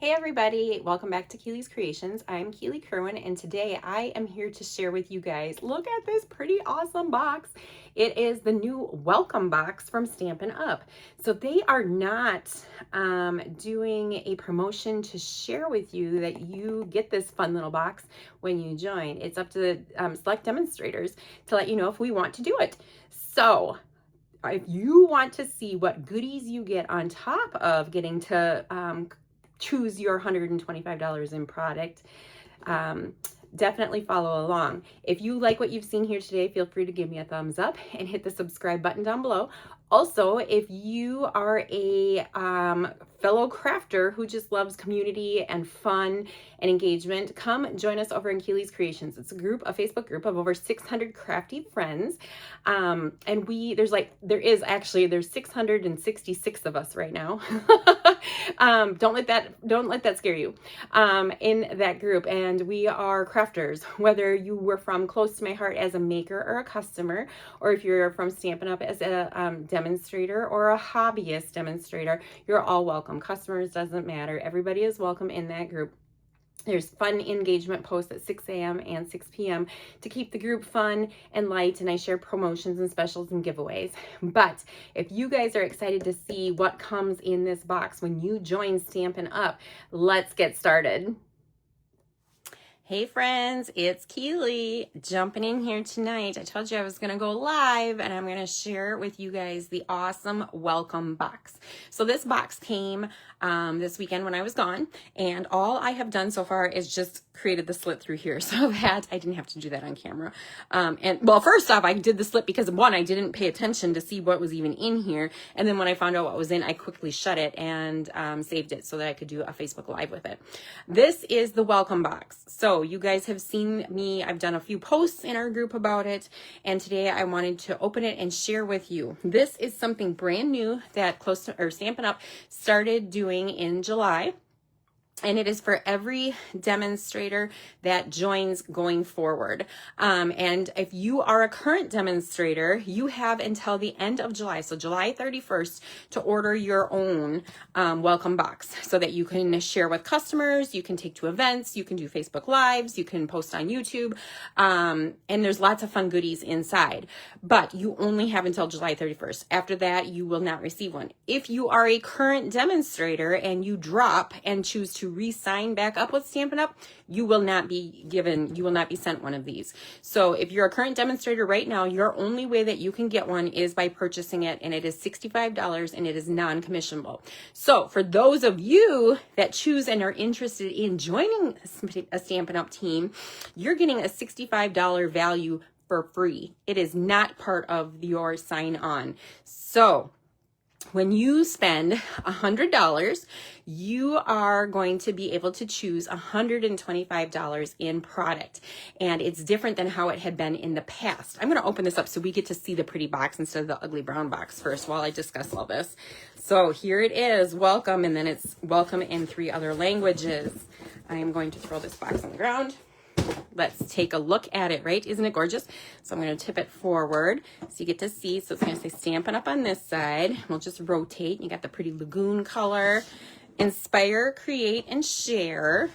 Hey everybody, welcome back to Keely's Creations. I'm Keely Kerwin and today I am here to share with you guys, look at this pretty awesome box. It is the new welcome box from Stampin Up. So they are not doing a promotion to share with you that you get this fun little box when you join. It's up to select demonstrators to let you know if we want to do it. So if you want to see what goodies you get on top of getting to choose your $125 in product, definitely follow along. If you like what you've seen here today, feel free to give me a thumbs up and hit the subscribe button down below. Also, if you are a fellow crafter who just loves community and fun and engagement, come join us over in Keely's Creations. It's a Facebook group of over 600 crafty friends. And there's 666 of us right now. Don't let that scare you, in that group. And we are crafters, whether you were from close to my heart as a maker or a customer, or if you're from Stampin' Up as a demonstrator or a hobbyist demonstrator, you're all welcome. Customers, doesn't matter. Everybody is welcome in that group. There's fun engagement posts at 6 a.m. and 6 p.m. to keep the group fun and light, and I share promotions and specials and giveaways. But if you guys are excited to see what comes in this box when you join Stampin' Up, let's get started. Hey friends, it's Keely jumping in here tonight. I told you I was going to go live and I'm going to share with you guys the awesome welcome box. So this box came this weekend when I was gone, and all I have done so far is just created the slit through here so that I didn't have to do that on camera. And well, first off, I did the slit because one, I didn't pay attention to see what was even in here. And then when I found out what was in, I quickly shut it and saved it so that I could do a Facebook Live with it. This is the welcome box. So you guys have seen me. I've done a few posts in our group about it. And today I wanted to open it and share with you. This is something brand new that Stampin' Up started doing in July. And it is for every demonstrator that joins going forward. And if you are a current demonstrator, you have until the end of July, so July 31st, to order your own welcome box so that you can share with customers, you can take to events, you can do Facebook Lives, you can post on YouTube, and there's lots of fun goodies inside. But you only have until July 31st. After that, you will not receive one. If you are a current demonstrator and you drop and choose to re-sign back up with Stampin' Up, you will not be sent one of these. So if you're a current demonstrator right now, your only way that you can get one is by purchasing it, and it is $65 and it is non-commissionable. So for those of you that choose and are interested in joining a Stampin' Up team, you're getting a $65 value for free. It is not part of your sign on. So when you spend $100, you are going to be able to choose $125 in product. And it's different than how it had been in the past. I'm going to open this up so we get to see the pretty box instead of the ugly brown box first while I discuss all this. So here it is, welcome, and then it's welcome in 3 other languages. I am going to throw this box on the ground. Let's take a look at it, right? Isn't it gorgeous? So I'm going to tip it forward so you get to see. So it's going to say Stampin' Up on this side. We'll just rotate. You got the pretty lagoon color. Inspire, create, and share.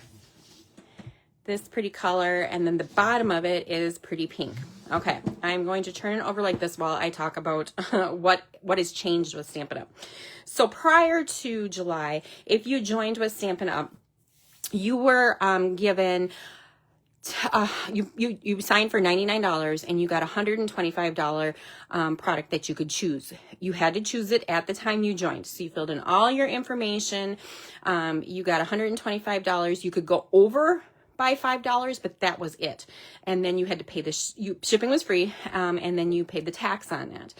This pretty color. And then the bottom of it is pretty pink. Okay, I'm going to turn it over like this while I talk about what has changed with Stampin' Up. So prior to July, if you joined with Stampin' Up, you were given... you signed for $99 and you got a $125 product that you could choose. You had to choose it at the time you joined. So you filled in all your information. You got $125. You could go over by $5, but that was it. And then you had to pay shipping was free, and then you paid the tax on that.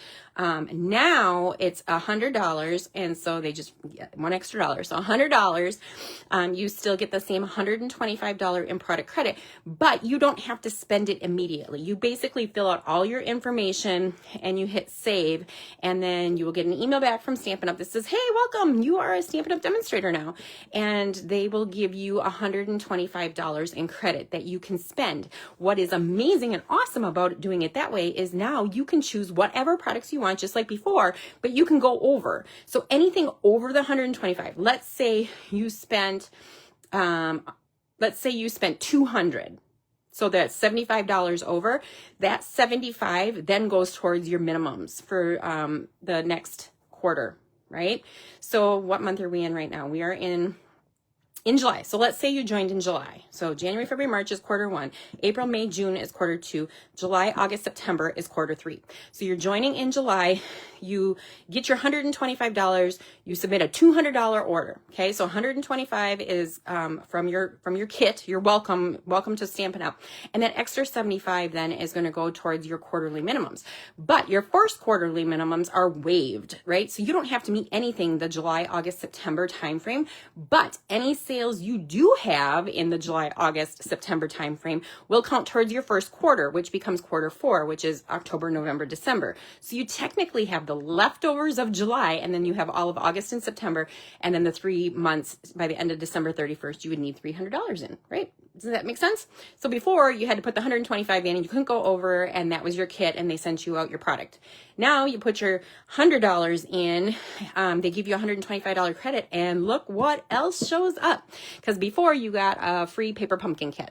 Now it's $100, and so they just get one extra dollar. So $100, you still get the same $125 in product credit, but you don't have to spend it immediately. You basically fill out all your information and you hit save, and then you will get an email back from Stampin' Up that says, hey, welcome, you are a Stampin' Up demonstrator now. And they will give you $125 in credit that you can spend. What is amazing and awesome about doing it that way is now you can choose whatever products you want, just like before, but you can go over. So anything over the 125, let's say you spent, $200. So that's $75 over. That 75 then goes towards your minimums for the next quarter, right? So what month are we in right now? We are in July. So let's say you joined in July. So January, February, March is quarter one. April, May, June is quarter two. July, August, September is quarter three. So you're joining in July. You get your $125. You submit a $200 order. Okay. So 125 is from your kit. You're welcome to Stampin' Up. And that extra 75 then is going to go towards your quarterly minimums. But your first quarterly minimums are waived, right? So you don't have to meet anything the July, August, September timeframe, but any sales you do have in the July, August, September timeframe will count towards your first quarter, which becomes quarter four, which is October, November, December. So you technically have the leftovers of July, and then you have all of August and September, and then the 3 months by the end of December 31st, you would need $300 in, right? Does that make sense? So before you had to put the 125 in and you couldn't go over, and that was your kit and they sent you out your product. Now you put your $100 in, they give you a $125 credit, and look what else shows up. Because before you got a free paper pumpkin kit.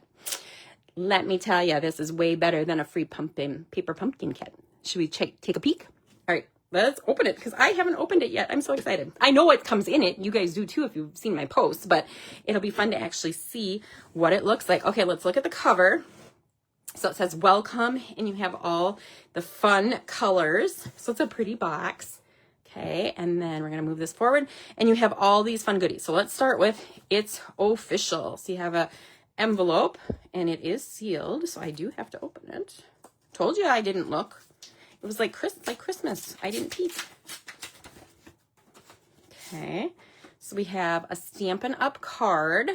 Let me tell you, this is way better than a free paper pumpkin kit. Should we take a peek? All right. Let's open it because I haven't opened it yet. I'm so excited. I know what comes in it. You guys do too if you've seen my posts, but it'll be fun to actually see what it looks like. Okay, let's look at the cover. So it says welcome, and you have all the fun colors. So it's a pretty box. Okay, and then we're going to move this forward, and you have all these fun goodies. So let's start with it's official. So you have a envelope, and it is sealed, so I do have to open it. Told you I didn't look. It was like Christmas. I didn't peek. Okay, so we have a Stampin' Up card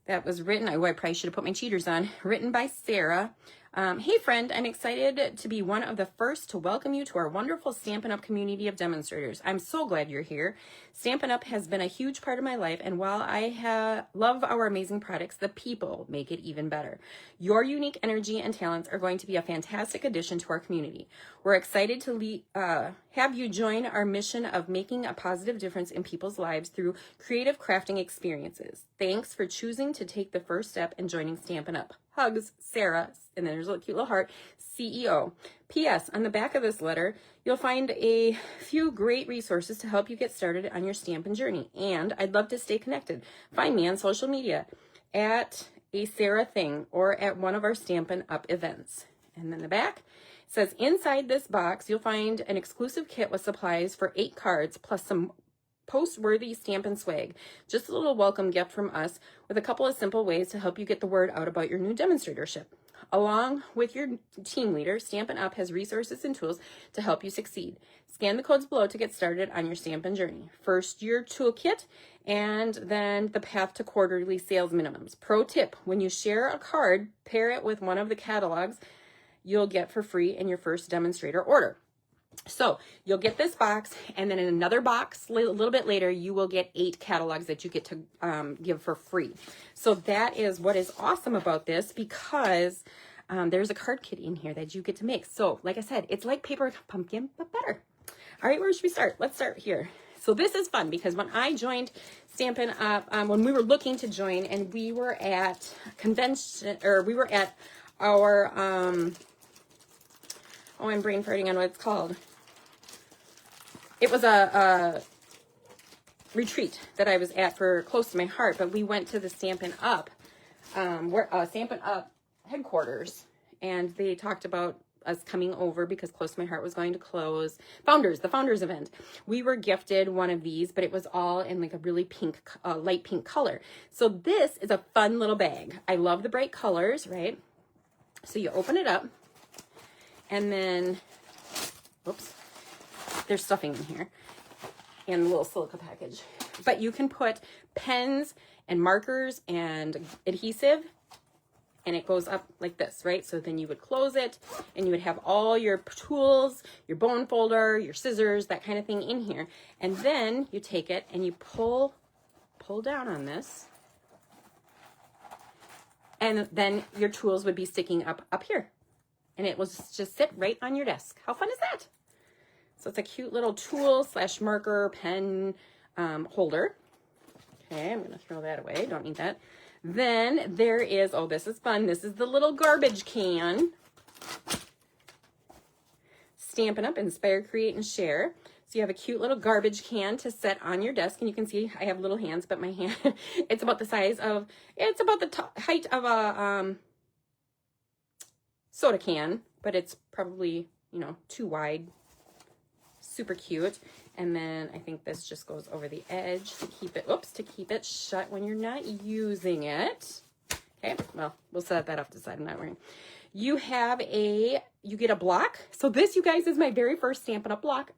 that was written. I probably should have put my cheaters on. Written by Sarah. Hey friend, I'm excited to be one of the first to welcome you to our wonderful Stampin' Up community of demonstrators. I'm so glad you're here. Stampin' Up has been a huge part of my life, and while I love our amazing products, the people make it even better. Your unique energy and talents are going to be a fantastic addition to our community. We're excited to have you join our mission of making a positive difference in people's lives through creative crafting experiences. Thanks for choosing to take the first step and joining Stampin' Up. Hugs, Sarah, and then there's a cute little heart, CEO. P.S. On the back of this letter, you'll find a few great resources to help you get started on your stampin' journey. And I'd love to stay connected. Find me on social media at a Sarah Thing or at one of our Stampin' Up events. And then the back says, inside this box, you'll find an exclusive kit with supplies for 8 cards plus some post-worthy Stampin' swag. Just a little welcome gift from us with a couple of simple ways to help you get the word out about your new demonstratorship. Along with your team leader, Stampin' Up has resources and tools to help you succeed. Scan the codes below to get started on your Stampin' journey. First, your toolkit, and then the path to quarterly sales minimums. Pro tip, when you share a card, pair it with one of the catalogs you'll get for free in your first demonstrator order. So you'll get this box, and then in another box a little bit later, you will get 8 catalogs that you get to give for free. So that is what is awesome about this, because there's a card kit in here that you get to make. So like I said, it's like paper pumpkin, but better. All right, where should we start? Let's start here. So this is fun because when I joined Stampin' Up, when we were looking to join, and we were at convention, or we were at our, oh, I'm brain farting on what it's called. It was a retreat that I was at for close to my heart, but we went to the Stampin' Up, Stampin' Up headquarters, and they talked about us coming over because Close to My Heart was going to close. The Founders event. We were gifted one of these, but it was all in like a really pink, light pink color. So this is a fun little bag. I love the bright colors, right? So you open it up, and then, oops, there's stuffing in here and a little silica package. But you can put pens and markers and adhesive, and it goes up like this, right? So then you would close it, and you would have all your tools, your bone folder, your scissors, that kind of thing in here. And then you take it and you pull down on this, And then your tools would be sticking up here. And it will just sit right on your desk. How fun is that? So it's a cute little tool / marker pen holder. Okay, I'm gonna throw that away. Don't need that. Then there is, oh, this is fun. This is the little garbage can. Stampin' Up, Inspire, Create, and Share. So you have a cute little garbage can to set on your desk. And you can see I have little hands, but my hand, it's about the size of, it's about the height of a soda can, but it's probably, you know, too wide. Super cute. And then I think this just goes over the edge to keep it, oops, to keep it shut when you're not using it. Okay, well, we'll set that off to the side. I'm not wearing. You get a block. So this, you guys, is my very first Stampin' Up block.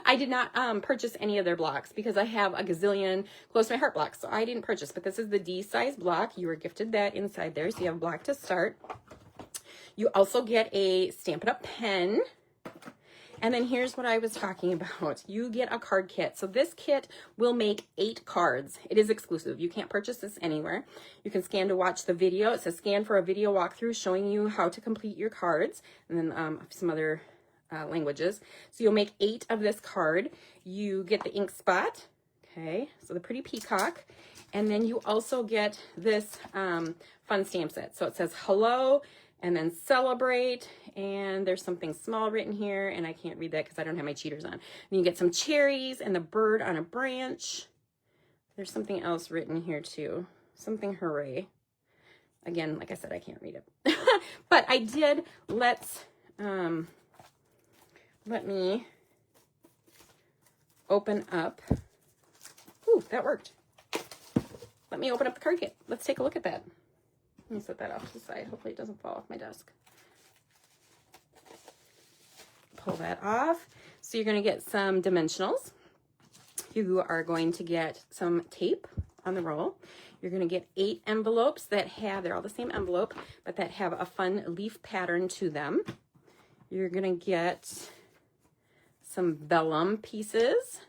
I did not purchase any of their blocks because I have a gazillion Close to My Heart blocks. So I didn't purchase, but this is the D size block. You were gifted that inside there. So you have a block to start. You also get a Stampin' Up pen. And then here's what I was talking about. You get a card kit. So this kit will make 8 cards. It is exclusive. You can't purchase this anywhere. You can scan to watch the video. It says scan for a video walkthrough showing you how to complete your cards. And then some other languages. So you'll make 8 of this card. You get the ink spot. Okay, so the pretty peacock. And then you also get this fun stamp set. So it says hello, and then celebrate, and there's something small written here, and I can't read that because I don't have my cheaters on. And you get some cherries and the bird on a branch. There's something else written here too. Something hooray. Again, like I said, I can't read it. But I did, let me open up. Ooh, that worked. Let me open up the card kit. Let's take a look at that. Let me set that off to the side. Hopefully it doesn't fall off my desk. Pull that off. So you're going to get some dimensionals. You are going to get some tape on the roll. You're going to get 8 envelopes that have, they're all the same envelope, but that have a fun leaf pattern to them. You're going to get some vellum pieces.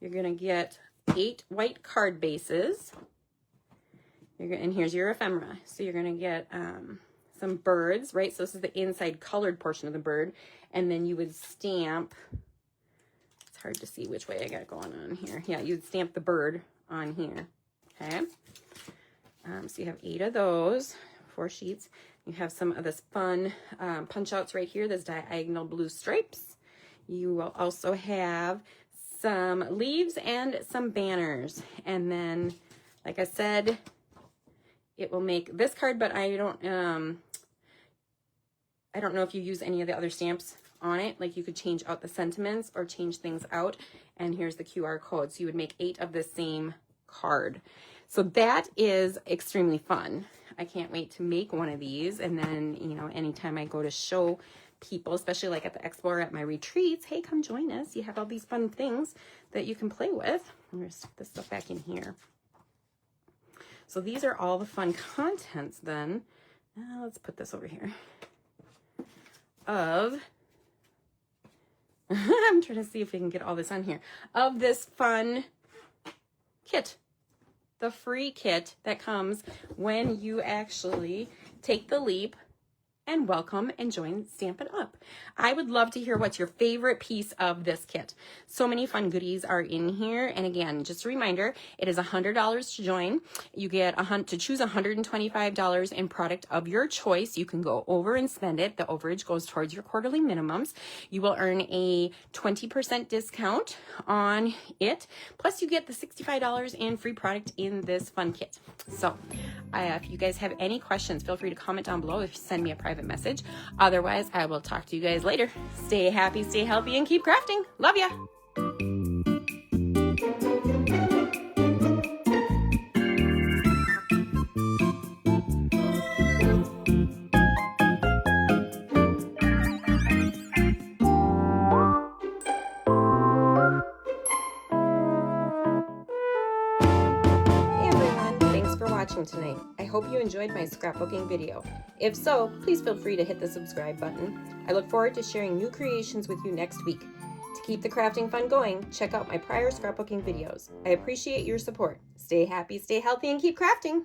You're going to get 8 white card bases. And here's your ephemera. So you're going to get some birds, right? So this is the inside colored portion of the bird. And then you would stamp, it's hard to see which way I got it going on here. Yeah, you'd stamp the bird on here. Okay. So you have 8 of those, 4 sheets. You have some of this fun punch outs right here, this diagonal blue stripes. You will also have some leaves and some banners. And then, like I said, it will make this card, but I don't know if you use any of the other stamps on it. Like you could change out the sentiments or change things out. And here's the QR code. So you would make 8 of the same card. So that is extremely fun. I can't wait to make one of these. And then, you know, anytime I go to show people, especially like at the expo or at my retreats, hey, come join us. You have all these fun things that you can play with. I'm going to stick this stuff back in here. So these are all the fun contents then. Let's put this over here. I'm trying to see if we can get all this on here. Of this fun kit. The free kit that comes when you actually take the leap and welcome and join Stampin' Up. I would love to hear what's your favorite piece of this kit. So many fun goodies are in here. And again, just a reminder, it is $100 to join. You get to choose $125 in product of your choice. You can go over and spend it. The overage goes towards your quarterly minimums. You will earn a 20% discount on it. Plus you get the $65 in free product in this fun kit. So if you guys have any questions, feel free to comment down below. If you send me a private message. Otherwise, I will talk to you guys later. Stay happy, stay healthy, and keep crafting. Love ya. Tonight. I hope you enjoyed my scrapbooking video. If so, please feel free to hit the subscribe button. I look forward to sharing new creations with you next week. To keep the crafting fun going, check out my prior scrapbooking videos. I appreciate your support. Stay happy, stay healthy, and keep crafting!